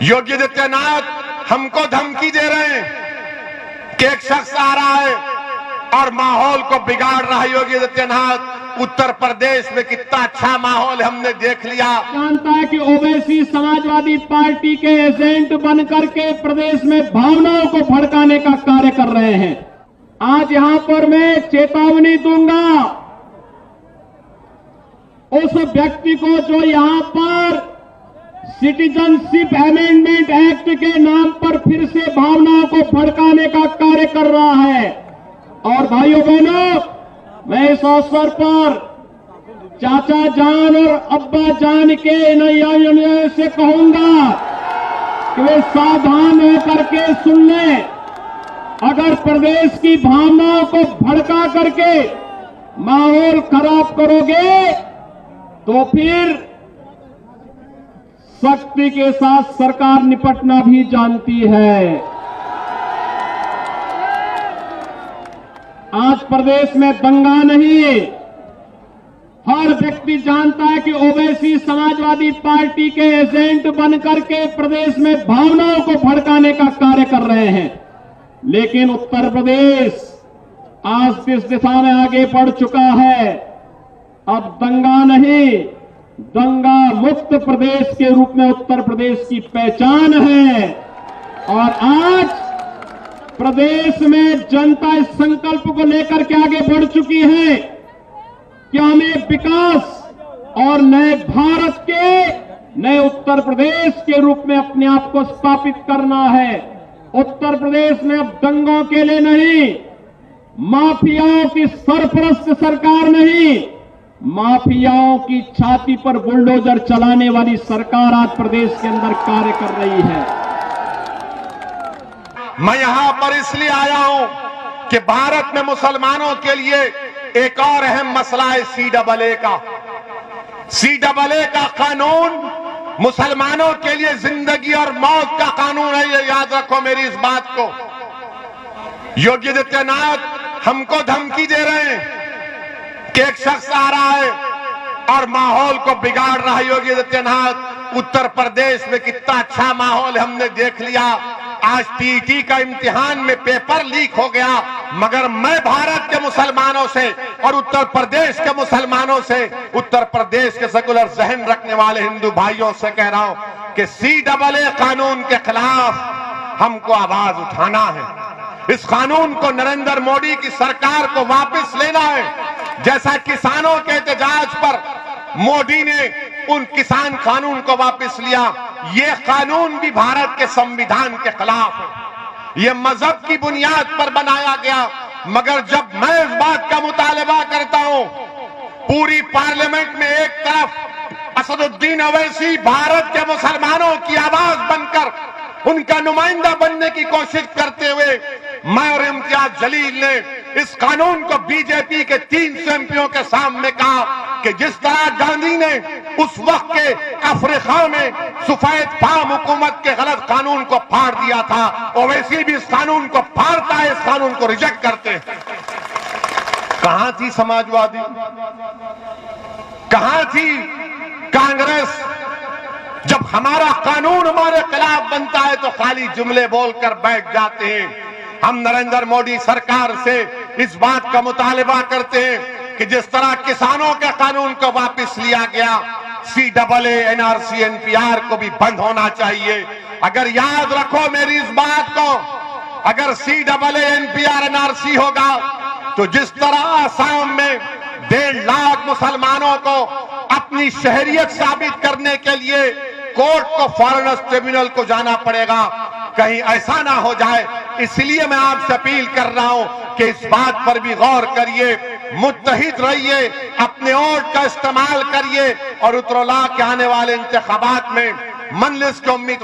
योगी आदित्यनाथ हमको धमकी दे रहे हैं कि एक शख्स आ रहा है और माहौल को बिगाड़ रहा है। योगी आदित्यनाथ, उत्तर प्रदेश में कितना अच्छा माहौल हमने देख लिया। जानता है कि ओवैसी समाजवादी पार्टी के एजेंट बनकर के प्रदेश में भावनाओं को भड़काने का कार्य कर रहे हैं। आज यहां पर मैं चेतावनी दूंगा उस व्यक्ति को जो यहां पर सिटीजनशिप अमेंडमेंट एक्ट के नाम पर फिर से भावनाओं को भड़काने का कार्य कर रहा है। और भाइयों बहनों, मैं इस अवसर पर चाचा जान और अब्बा जान के नैया से कहूंगा कि वे सावधान होकर के सुन लें। अगर प्रदेश की भावनाओं को भड़का करके माहौल खराब करोगे तो फिर सख्ती के साथ सरकार निपटना भी जानती है। आज प्रदेश में दंगा नहीं, हर व्यक्ति जानता है कि ओवैसी समाजवादी पार्टी के एजेंट बनकर के प्रदेश में भावनाओं को भड़काने का कार्य कर रहे हैं। लेकिन उत्तर प्रदेश आज इस दिशा में आगे बढ़ चुका है। अब दंगा नहीं, दंगा मुक्त प्रदेश के रूप में उत्तर प्रदेश की पहचान है। और आज प्रदेश में जनता इस संकल्प को लेकर के आगे बढ़ चुकी है कि हमें विकास और नए भारत के, नए उत्तर प्रदेश के रूप में अपने आप को स्थापित करना है। उत्तर प्रदेश में अब दंगों के लिए नहीं, माफियाओं की सरपरस्त सरकार नहीं, माफियाओं की छाती पर बुलडोजर चलाने वाली सरकार आज प्रदेश के अंदर कार्य कर रही है। मैं यहां पर इसलिए आया हूं कि भारत में मुसलमानों के लिए एक और अहम मसला है CAA का। CAA का कानून मुसलमानों के लिए जिंदगी और मौत का कानून है। ये याद रखो मेरी इस बात को। योगी आदित्यनाथ हमको धमकी दे रहे हैं कि एक शख्स आ रहा है और माहौल को बिगाड़ रहा है। योगी आदित्यनाथ, उत्तर प्रदेश में कितना अच्छा माहौल हमने देख लिया। आज TET का इम्तिहान में पेपर लीक हो गया, मगर मैं भारत के मुसलमानों से और उत्तर प्रदेश के मुसलमानों से, उत्तर प्रदेश के सेकुलर जहन रखने वाले हिंदू भाइयों से कह रहा हूं कि CAA कानून के खिलाफ हमको आवाज उठाना है। इस कानून को नरेंद्र मोदी की सरकार को वापस लेना है। जैसा किसानों के एहतजाज पर मोदी ने उन किसान कानून को वापस लिया, ये कानून भी भारत के संविधान के खिलाफ है। ये मजहब की बुनियाद पर बनाया गया। मगर जब मैं इस बात का मुतालबा करता हूं, पूरी पार्लियामेंट में एक तरफ असदुद्दीन ओवैसी भारत के मुसलमानों की आवाज बनकर उनका नुमाइंदा बनने की कोशिश करते हुए, मैं और इम्तियाज जलील ने इस कानून को बीजेपी के 300 एमपियों के सामने कहा कि जिस तरह गांधी ने उस वक्त के अफ्रीका में सफेद फार्म हुकूमत के गलत कानून को फाड़ दिया था, ओवैसी भी इस कानून को फाड़ता है, इस कानून को रिजेक्ट करते हैं। कहां थी समाजवादी, कहां थी कांग्रेस? जब हमारा कानून हमारे खिलाफ बनता है तो खाली जुमले बोलकर बैठ जाते हैं। हम नरेंद्र मोदी सरकार से इस बात का मुतालबा करते हैं कि जिस तरह किसानों के कानून को वापस लिया गया, CAA, NRC, NPR को भी बंद होना चाहिए। अगर याद रखो मेरी इस बात को, अगर CAA, NPR, NRC होगा तो जिस तरह आसाम में 1.5 लाख मुसलमानों को अपनी शहरियत साबित करने के लिए कोर्ट को फॉरेनर्स ट्रिब्यूनल को जाना पड़ेगा, कहीं ऐसा ना हो जाए। इसलिए मैं आपसे अपील कर रहा हूं कि इस बात पर भी गौर करिए, मुत्तहिद रहिए, अपने वोट का इस्तेमाल करिए और उत्तरला के आने वाले इंतखाबात में मंजलिस की उम्मीद